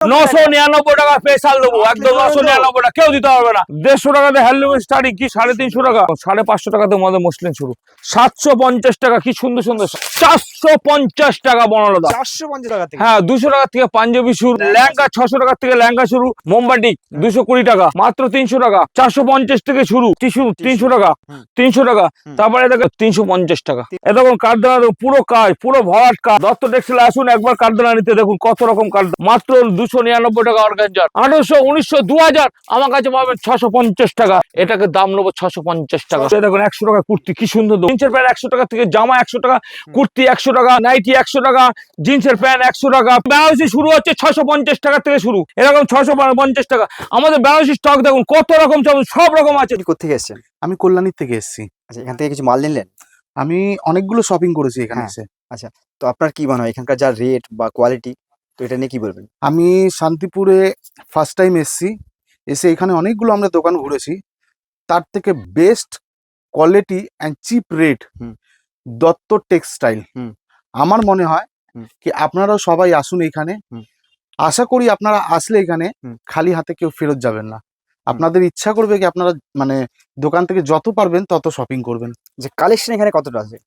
999 টাকা স্পেশাল দেবো, একদম 999 টাকা, কেউ দিতে পারবে না। 150 টাকাতে হ্যান্ডলুম স্টার্টিং, কি 350 টাকা, 550 টাকাতে আমাদের মসলিন শুরু, 750 টাকা, কি সুন্দর সুন্দর, 450 টাকা বনলতা, 450 টাকা থেকে। হ্যাঁ 200 টাকা থেকে পাঞ্জাবি শুরু, লেহেঙ্গা 600 টাকা থেকে লেহেঙ্গা শুরু, মোমবাটিক 220 টাকা, মাত্র 300 টাকা, 450 থেকে শুরু, টিস্যু 300 টাকা, 300 টাকা, তারপরে দেখো 350 টাকা। এ দেখুন কারদানা, পুরো কাজ, পুরো ভরাট কাজ। দত্ত টেক্সটাইল আসুন একবার কারদানা নিতে, দেখুন কত রকম কারদানা, মাত্র 299 টাকা অর্গানজার, 1800, 1900, 2000, আমার কাছে পাবেন 650 টাকা, এটাকে দাম নেবো 650 টাকা। দেখুন 100 টাকা কুর্তি, কি সুন্দর, জিন্সের প্যান্ট 100 টাকা থেকে, জামা 100 টাকা, কুর্তি 100 টাকা, নাইটি 100 টাকা, জিন্সের প্যান্ট 100 টাকা, বেনারসি শুরু হচ্ছে 650 টাকা থেকে শুরু, এরকম 650 টাকা। আমাদের বেনারসি স্টক দেখুন কত রকম, সব রকম আছে। কোথেকে এসেছেন? আমি কল্যাণীর থেকে এসেছি। আচ্ছা, এখান থেকে কিছু মাল নিলেন? আমি অনেকগুলো শপিং করেছি এখানে হ্যাঁ। এসে। আচ্ছা, তো আপনার কি মনে হয় এখানকার যা রেট বা কোয়ালিটি, তো এটা নিয়ে কি বলবেন? আমি শান্তিপুরে ফার্স্ট টাইম এসেছি, এসে এখানে অনেকগুলো আমরা দোকান ঘুরেছি, তার থেকে best quality and cheap rate হুম। দত্ত টেক্সটাইল। হুম। আমার মনে হয় হুম। কি আপনারাও সবাই আসুন এখানে। হুম। আশা করি আপনারা আসলে এখানে হুম। খালি হাতে কেউ ফেরত যাবেন না। আপনাদের ইচ্ছা করবে কি আপনারা মানে দোকান থেকে যত পারবেন তত শপিং করবেন। যে কালেকশন এখানে কতটা আছে?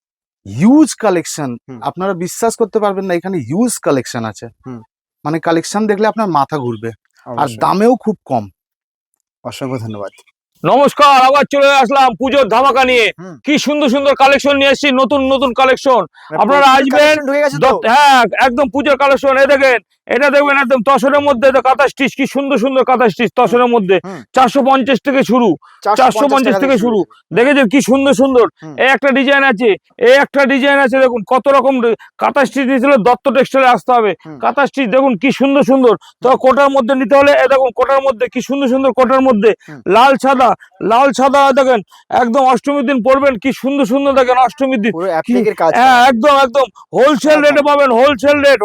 হিউজ কালেকশন, হুম। আপনারা বিশ্বাস করতে পারবেন না, এখানে হিউজ কালেকশন আছে। হুম। মানে কালেকশন দেখলে আপনার মাথা ঘুরবে, আর অবশ্যই। দামেও খুব কম। অসংখ্য ধন্যবাদ। নমস্কার, আবার চলে আসলাম পুজোর ধামাকা নিয়ে। হুম। কি সুন্দর সুন্দর কালেকশন নিয়ে এসেছি, নতুন নতুন কালেকশন। আপনারা প্রচুর আসবেন, collection ঢুকে গেছে তো? হ্যাঁ একদম পুজোর কালেকশন। এই দেখেন, এটা দেখবেন একদম তসরের মধ্যে কাঁথা স্টিচ, কি সুন্দর সুন্দর কাঁথা স্টিচ তসরের মধ্যে, হুম। 450 থেকে শুরু, 450 থেকে শুরু। দেখেছেন কি সুন্দর সুন্দর, হুম। এই একটা ডিজাইন আছে, এই একটা ডিজাইন আছে, দেখুন কত রকম কাঁথা স্টিচ নিতে হলে দত্ত টেক্সটাইলে আসতে হবে। হুম। কাঁথা স্টিচ দেখুন কি সুন্দর সুন্দর, তো কোটার মধ্যে নিতে হলে এই দেখুন কোটার মধ্যে, কি সুন্দর সুন্দর কোটার মধ্যে, হুম। লাল সাদা, লাল সাদা দেখেন, একদম অষ্টমীর দিন পরবেন, কি সুন্দর সুন্দর দেখেন অষ্টমীর দিন। পুরো অ্যাপ্লিকের কাজ। হ্যাঁ একদম একদম হোলসেল রেটে পাবেন, হোলসেল রেট,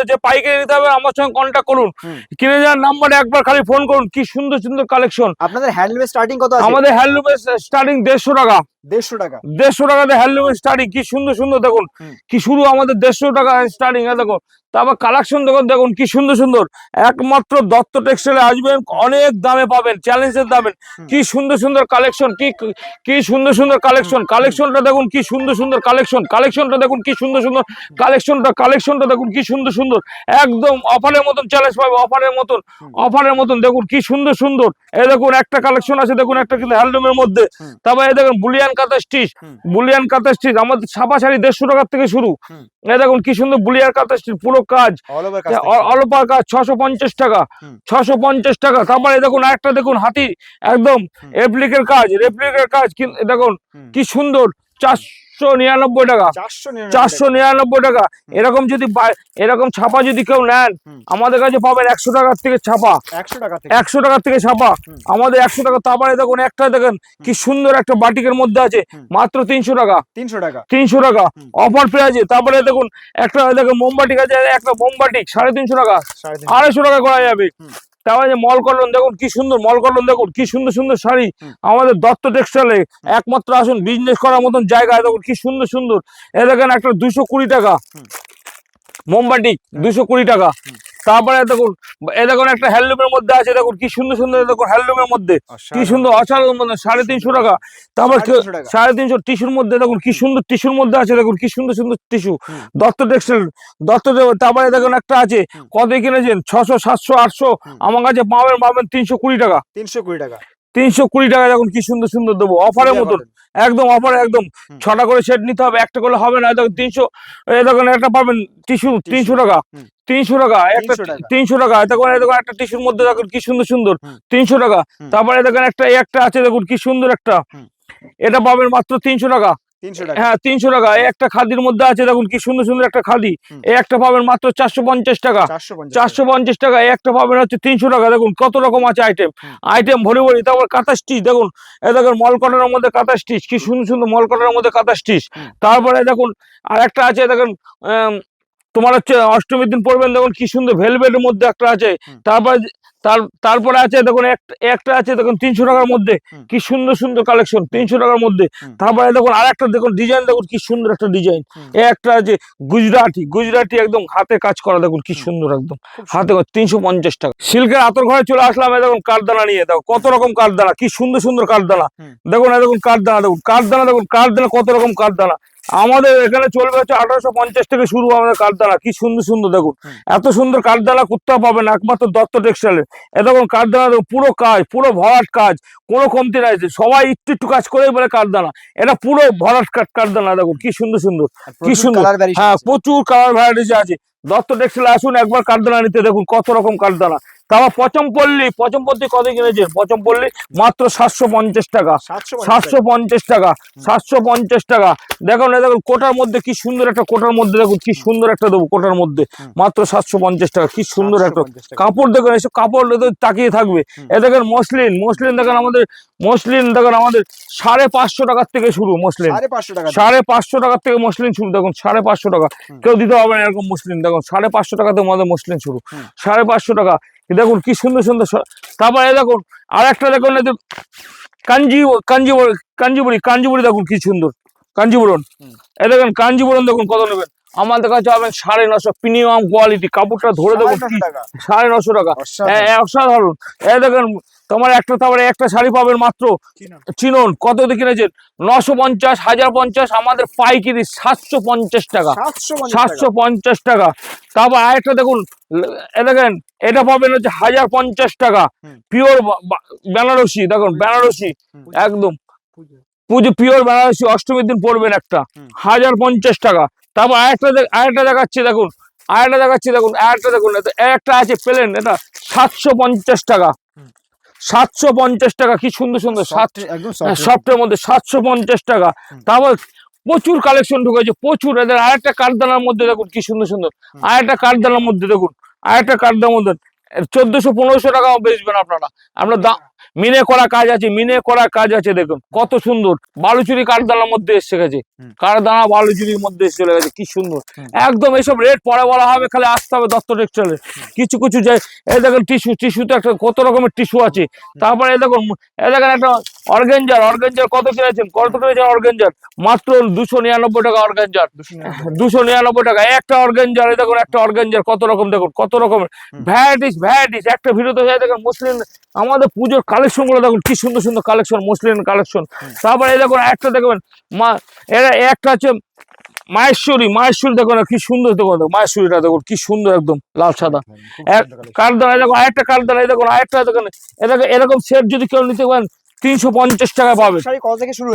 যে পাইকারি নিতে হবে আমার সঙ্গে কন্ট্যাক্ট করুন, হুম। কিনে যাওয়ার নাম্বারে একবার খালি ফোন করুন। কি সুন্দর সুন্দর কালেকশন। আপনাদের হ্যান্ডলুমের স্টার্টিং কত আছে? আমাদের হ্যান্ডলুমের স্টার্টিং 150 টাকা, 150 টাকা। 150 টাকাতে হ্যান্ডলুমের স্টার্টিং, কি সুন্দর সুন্দর দেখুন, হুম। কি শুরু আমাদের 150 টাকা স্টার্টিং। দেখুন তারপর কালেকশন দেখুন, দেখুন কি সুন্দর সুন্দর, একমাত্র দত্ত টেক্সটাইলে আসবেন, অনেক দামে পাবেন, চ্যালেঞ্জের দামে। কি সুন্দর সুন্দর কালেকশন, কি সুন্দর সুন্দর কালেকশন, কালেকশনটা দেখুন কি সুন্দর সুন্দর কালেকশন, কালেকশনটা দেখুন কি সুন্দর সুন্দর কালেকশনটা দেখুন কি সুন্দর সুন্দর, একদম অফারের মতন চ্যালেঞ্জ পাবে, অফারের মতন দেখুন কি সুন্দর সুন্দর। এই দেখুন একটা কালেকশন আছে, দেখুন একটা কিন্তু হ্যান্ডলুমের মধ্যে। তারপর এই দেখুন বুলিয়ান কাঁথা স্টিচ, বুলিয়ান কাঁথা স্টিচ আমাদের ছাপা শাড়ি 150 টাকা থেকে শুরু। এই দেখুন কি সুন্দর বুলিয়ান কাঁথা স্টিচ, পুরো কাজ, অল ওভার কাজ, 650 টাকা, 650 টাকা। তারপরে দেখুন আরেকটা দেখুন হাতি, একদম রেপ্লিকের কাজ, দেখুন কি সুন্দর, 499 টাকা, 499 টাকা। এরকম যদি এরকম ছাপা যদি কেউ নেন, আমাদের কাছে পাবেন 100 টাকার থেকে ছাপা, 100 টাকার থেকে ছাপা, আমাদের 100 টাকা। তারপরে দেখুন একটা দেখেন কি সুন্দর একটা বাটিকের মধ্যে আছে, মাত্র 300 টাকা, 300 টাকা অফার পেয়েছে। তারপরে দেখুন একটা দেখুন মোমবাটিক আছে, একটা মোমবাটিক 350 টাকা, 250 টাকা করা যাবে। তারপরে মল কটন দেখুন কি সুন্দর, মল কটন দেখুন কি সুন্দর সুন্দর শাড়ি আমাদের দত্ত টেক্সটাইলে। একমাত্র আসুন, বিজনেস করার মতন জায়গা। দেখুন কি সুন্দর সুন্দর, এ দেখেন একটা 220 টাকা মোমবাটিক, 220 টাকা। তারপরে দেখুন এ দেখুন একটা হ্যান্ডলুমের মধ্যে আছে, দেখুন কি সুন্দর সুন্দর, দেখুন হ্যান্ডলুমের মধ্যে কি সুন্দর, অসাধারণ, 350 টাকা। তারপর 350 টিস্যুর মধ্যে দেখুন কি সুন্দর, টিস্যুর মধ্যে আছে, দেখুন কি সুন্দর সুন্দর টিস্যু, দত্ত টেক্সটাইল, তারপরে দেখুন একটা আছে, কত কিনেছেন, 600, 700, 800, আমার কাছে পাবেন 320 টাকা, 320 টাকা। দেখুন কি সুন্দর সুন্দর দেবো অফারের মতন, একদম অফার, একদম 6টা করে সেট নিতে হবে, একটা করলে হবে না। দেখুন 300, এই দেখুন একটা পাবেন টিস্যু 300 টাকা, 300 টাকা একটা, 300 টাকা। দেখুন একটা টিস্যুর মধ্যে দেখুন কি সুন্দর সুন্দর, 300 টাকা। তারপরে দেখেন একটা আছে, দেখুন কি সুন্দর একটা, এটা পাবেন মাত্র 300 টাকা, হ্যাঁ 300 টাকা। এই একটা খাদির মধ্যে আছে, দেখুন কি সুন্দর সুন্দর একটা খাদি, এই একটা পাবেন মাত্র 450 টাকা, 450 টাকা। এই একটা পাবেন হচ্ছে 300 টাকা। দেখুন কত রকম আছে আইটেম ভরি ভরি। তারপর কাঁথা স্টিচ দেখুন, এই দেখুন মল কটনের মধ্যে কাঁথা স্টিচ, কি সুন্দর সুন্দর মল কটনের মধ্যে কাঁথা স্টিচ। তারপরে দেখুন আর একটা আছে, দেখুন তোমার হচ্ছে অষ্টমীর দিন পড়বেন, দেখুন কি সুন্দর ভেলভেটের মধ্যে একটা আছে। তারপরে তারপরে আছে দেখুন একটা আছে দেখুন 300 টাকার মধ্যে, হুম। কি সুন্দর সুন্দর কালেকশন 300 টাকার মধ্যে। হুম। তারপরে দেখুন আরেকটা দেখুন ডিজাইন, দেখুন কি সুন্দর একটা ডিজাইন। হুম। একটা আছে গুজরাটি একদম হাতে কাজ করা, দেখুন কি সুন্দর একদম খুব হাতে 350 টাকা। সিল্কের আতর ঘরে চলে আসলাম, এই দেখুন কাঠদানা নিয়ে, দেখো কত রকম কাঠদানা, কি সুন্দর সুন্দর কাঠদানা। হুম। দেখুন এই দেখুন কাঠদানা, দেখুন কাঠদানা কত রকম কাঠদানা। আমাদের এখানে চলবে হচ্ছে 1850 থেকে শুরু আমাদের কাঠদানা, কি সুন্দর সুন্দর দেখুন। হুম। এত সুন্দর কাঠদানা কোথাও পাবেন একমাত্র দত্ত টেক্সটাইলে। এ দেখুন কাঠদানা দেখুন, পুরো কাজ, পুরো ভরাট কাজ, কোনো কমতি নাই। সবাই একটু একটু কাজ করেই বলে কাঠদানা, এটা পুরো ভরাট কাঠদানা দেখুন কি সুন্দর সুন্দর, কি সুন্দর। কালার ভ্যারিয়েশন হ্যাঁ, প্রচুর কালার ভ্যারাইটিস আছে। দত্ত টেক্সটাইল আসুন একবার কাঠদানা নিতে, দেখুন কত রকম কাঠদানা। তারপর পচমপল্লী কত কিনেছেন? পচমপল্লী মাত্র 750 টাকা, 750 টাকা, 750 টাকা। দেখুন দেখুন কোটার মধ্যে কি সুন্দর একটা, কোটার মধ্যে দেখুন কি সুন্দর একটা দেবো, কোটার মধ্যে মাত্র 750 টাকা, কি সুন্দর একটা কাপড়। দেখুন এসব কাপড় তাকিয়ে থাকবে। এ দেখেন মসলিন দেখেন আমাদের, দেখেন আমাদের 550 টাকার থেকে শুরু মসলিন, 550 টাকার থেকে মসলিন শুরু। দেখুন 550 টাকা, কেউ দিতে হবে না এরকম মসলিন। দেখুন 550 টাকাতে আমাদের মসলিন শুরু, 550 টাকা। দেখুন কি সুন্দর সুন্দর। তারপরে দেখুন আর একটা দেখুন কাঞ্জিবুড়ি দেখুন কি সুন্দর কাঞ্জিবুরন। এই দেখেন কাঞ্জিবুরন দেখুন কত নেবেন, আমাদের কাছে পাবেন 950 প্রিমিয়াম কোয়ালিটি। কাপড়টা ধরে দেখুন কি 950 টাকা, অসাধারণ। এই দেখেন তোমার একটা শাড়ি পাবেন মাত্র চিনন কত দিয়ে কিনেছেন? 950, 1050, আমাদের পাইকারি 750 টাকা, 750 টাকা। তারপর আরেকটা দেখুন, দেখেন এটা পাবেন হচ্ছে 1050 টাকা, পিওর বেনারসি। দেখুন বেনারসি একদম পুজো পিওর বেনারসি, অষ্টমীর দিন পরবেন একটা, 1050 টাকা। তারপর আরেকটা দেখাচ্ছি দেখুন, একটা আছে প্লেন, এটা 750 টাকা, 750 টাকা, কি সুন্দর সুন্দর সফটের মধ্যে 750 টাকা। তারপর প্রচুর কালেকশন ঢুকেছে, প্রচুর। এদের আরেকটা কাঠদানার মধ্যে দেখুন কি সুন্দর সুন্দর, আরেকটা কাঠদানার মধ্যে দেখুন, আরেকটা কাঠদানার মধ্যে 1400-1500 টাকা বেচবেন আপনারা। আমরা মিনে করা কাজ আছে, দেখুন কত সুন্দর। বালুচুরি কাঠদানার মধ্যে এসে গেছে, কাঠদানা বালুচুরির মধ্যে এসে চলে গেছে, কি সুন্দর একদম। এইসব রেট পরে বলা হবে, খালি আসতে হবে দত্ত টেক্সটাইলে। কিছু কিছু যায়, এই দেখুন টিস্যুতে একটা কত রকমের টিস্যু আছে। তারপরে এই দেখুন একটা অর্গানজার কত কিনেছেন? অর্গানজার মাত্র 299 টাকা, অর্গানজার 299 টাকা একটা অর্গানজার। এই দেখুন একটা অর্গানজার কত রকম, দেখুন কত রকমের ভ্যারাইটিস। একটা ভিডিওতে যায় দেখুন মুসলিম আমাদের পুজোর কালেকশন গুলো দেখুন কি সুন্দর সুন্দর কালেকশন, মুসলিম কালেকশন। তারপরে এই দেখুন একটা দেখবেন একটা আছে মাহেশ্বরী দেখুন কি সুন্দর, দেখুন মাহেশ্বরীটা দেখুন কি সুন্দর একদম লাল সাদা কাঠদানা। দেখুন আরেকটা কাঠদানা, দেখুন আরেকটা দেখুন এরকম সেট যদি কেউ নিতে পারেন 350 টাকা পাবে,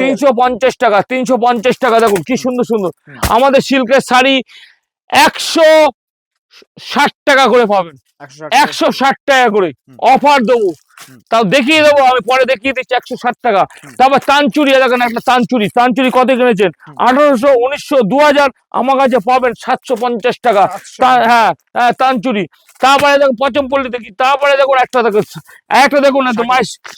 350 টাকা, 350 টাকা। দেখুন কি সুন্দর সুন্দর আমাদের সিল্কের শাড়ি 160 টাকা করে পাবেন, 160 টাকা করে অফার দেবো। তাও দেখিয়ে দেবো, আমি পরে দেখিয়ে দিচ্ছি 160 টাকা। তারপর তানচুরি, দেখেন একটা তানচুরি কত কিনেছেন? 1800, 1900, 2000, আমার কাছে পাবেন 750 টাকা। হ্যাঁ তানচুরি। তারপরে দেখুন পচমপল্লী দেখি, তারপরে দেখুন একটা দেখুন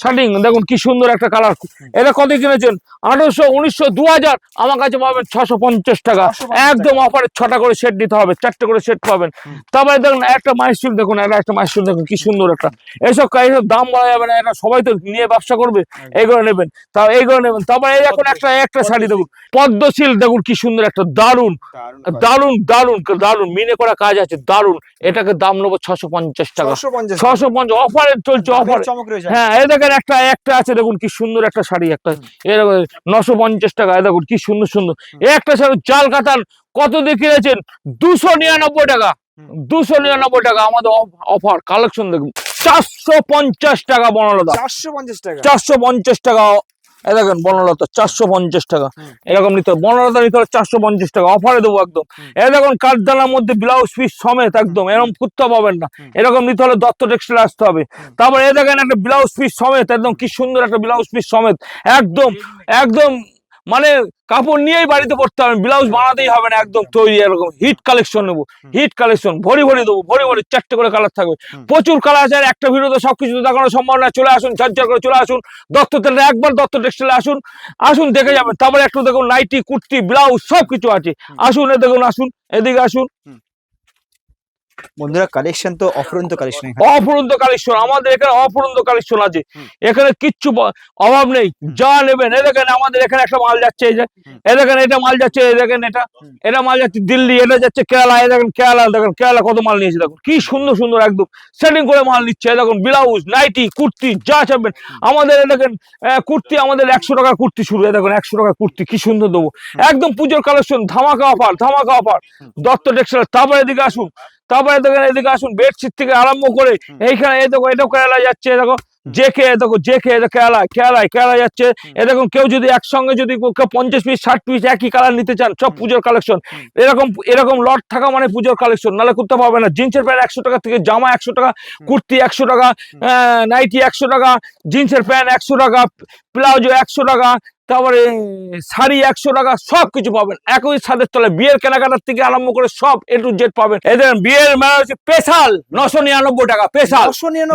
শার্টিং, দেখুন কি সুন্দর একটা কালার। এটা কত কিনেছেন? 1800, 1900, 2000, আমার কাছে পাবেন 650 টাকা, একদম অফারে 6টা করে সেট দিতে হবে, 4টে করে সেট পাবেন। তারপরে দেখুন একটা মাইস্টুল, দেখুন একটা মাইস্টুল দেখুন কি সুন্দর একটা। এইসব দাম বলা যাবে না, এটা সবাই তো নিয়ে ব্যবসা করবে, এইগুলো নেবেন, এইগুলো নেবেন। তারপরে এই দেখুন একটা শাড়ি দেখুন পদ্মশীল, দেখুন কি সুন্দর একটা, দারুন দারুন দারুন দারুন মিনে করা কাজ আছে, দারুন। এটাকে দাম নেবো 650 টাকা, 650 অফারে চলছে, অফারে। হ্যাঁ এই দেখেন একটা আছে, দেখুন কি সুন্দর একটা শাড়ি, একটা এরকম 950 টাকা। দেখুন কি সুন্দর সুন্দর একটা শাড়ি, জাল কাতান কত দিয়ে কিনেছেন? 299 টাকা, 299 টাকা আমাদের অফার কালেকশন। দেখুন 450 টাকা বনলতা, 450 টাকা। দেখেন বনলতা 450 টাকা, এরকম নিতে হবে। বনলতা নিতে হলে 450 টাকা অফারে দেবো একদম। দেখুন কাঠদানার মধ্যে ব্লাউজ পিস সমেত একদম, এরকম কুত্তা পাবেন না, এরকম নিতে হলে দত্ত টেক্সটাইল আসতে হবে। তারপরে দেখেন একটা ব্লাউজ পিস সমেত, একদম কি সুন্দর একটা ব্লাউজ পিস সমেত, একদম একদম মানে কাপড় নিয়েই বাড়িতে পড়তে হবে, ব্লাউজ বানাতেই হবে না, একদম তৈরি। এরকম হিট কালেকশন নেবো, হিট কালেকশন ভরি দেবো, ভরি 4টে করে কালার থাকবে, প্রচুর কালার আছে। একটা ভিডিওতে সবকিছু দেখানো সম্ভব না, চলে আসুন ঝরঝর করে চলে আসুন দত্ত টেক্সটাইলে, একবার দত্ত টেক্সটাইলে আসুন দেখে যাবেন। তারপরে একটু দেখুন নাইটি, কুর্তি, ব্লাউজ সবকিছু আছে, আসুন দেখুন, আসুন এদিকে আসুন। বন্ধুরা কালেকশন তো অফুরন্ত কালেকশন অফুরন্ত কালেকশন, আমাদের এখানে অফুরন্ত কালেকশন আছে, এখানে কিচ্ছু অভাব নেই, যা নেবেন। এ দেখেন আমাদের এখানে একটা মাল যাচ্ছে, এই যে এ দেখেন এটা মাল যাচ্ছে, এই দেখেন এটা মাল যাচ্ছে দিল্লি, এটা যাচ্ছে কেরালা। এই দেখেন কেরালা, দেখেন কেরালা কত মাল নিয়েছে, দেখুন কি সুন্দর সুন্দর একদম সেটিং করে মাল নিচ্ছে। এই দেখুন ব্লাউজ, নাইটি, কুর্তি যা চাইবেন আমাদের। এ দেখেন কুর্তি আমাদের 100 টাকা কুর্তি শুরু। এই দেখুন 100 টাকা কুর্তি কি সুন্দর দেবো, একদম পুজোর কালেকশন, ধামাকা অফার, ধামাকা অফার। দত্ত টেক্সটাইল। তারপরে এদিকে আসুন, তারপরে দেখেন এদিকে আসুন, বেডশিট থেকে আরম্ভ করে এইখানে এই দেখো, এটাও কেরালা যাচ্ছে, দেখো জেকে, দেখো জেকে, কেরালা যাচ্ছে। এ দেখুন কেউ যদি একসঙ্গে যদি 50 পিস 60 পিস একই কালার নিতে চান, সব পুজোর কালেকশন। এরকম লট থাকা মানে পুজোর কালেকশন, নাহলে করতে পারবে না। জিন্সের প্যান্ট 100 টাকা থেকে, জামা 100 টাকা, কুর্তি 100 টাকা, নাইটি 100 টাকা, জিন্সের প্যান্ট 100 টাকা, প্লাজো 100 টাকা, তারপরে শাড়ি 100 টাকা, সবকিছু পাবেন একই ছাদের তলায়। বিয়ের কেনাকাটার থেকে আরম্ভ করে সব A to Z পাবেন। এদের বিয়ের মেলা হচ্ছে স্পেশাল 999 টাকা, স্পেশাল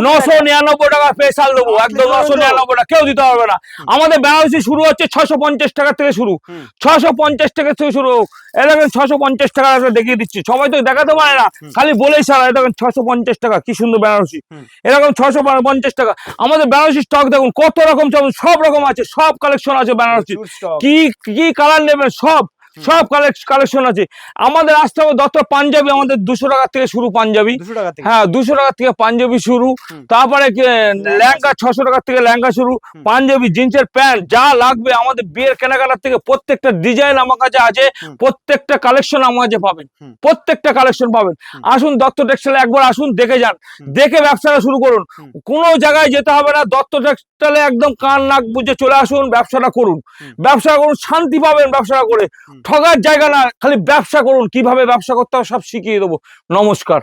999 টাকা স্পেশাল দেবো, একদম 999 টাকা, কেউ দিতে পারবে না। আমাদের বেনারসি শুরু হচ্ছে 650 টাকা থেকে শুরু, 650 টাকা থেকে শুরু। এই দেখেন 650 টাকা দেখিয়ে দিচ্ছি, সবাই তো দেখাতে পারে না, খালি বলেই সারা। দেখেন 650 টাকা, কি সুন্দর বেনারসি, এরকম 650 টাকা। আমাদের বেনারসি স্টক দেখুন কত রকম, সব রকম আছে, সব কালেকশন আছে বেনারসি। কি কালার নেবেন সব কালেকশন আছে। আমাদের আসতে হবে দত্ত পাঞ্জাবি, আমাদের 200 টাকা থেকে শুরু পাঞ্জাবি। হ্যাঁ 200 টাকা থেকে পাঞ্জাবি শুরু। তারপরে লেহেঙ্গা 600 টাকা থেকে লেহেঙ্গা শুরু, পাঞ্জাবি, জিন্সের প্যান্ট যা লাগবে আমাদের বিয়ের কেনাকাটার থেকে প্রত্যেকটা ডিজাইন আমার কাছে আছে, প্রত্যেকটা কালেকশন আমার কাছে পাবেন, প্রত্যেকটা কালেকশন পাবেন। আসুন দত্ত টেক্সটাইলে একবার আসুন, দেখে যান, দেখে ব্যবসাটা শুরু করুন। কোনো জায়গায় যেতে হবে না, দত্ত টেক্সটাইলে একদম কান নাক বুঝে চলে আসুন, ব্যবসাটা করুন, শান্তি পাবেন ব্যবসাটা করে। ঠগার জায়গা না, খালি ব্যবসা করুন, কিভাবে ব্যবসা করতে হবে সব শিখিয়ে দেবো। নমস্কার।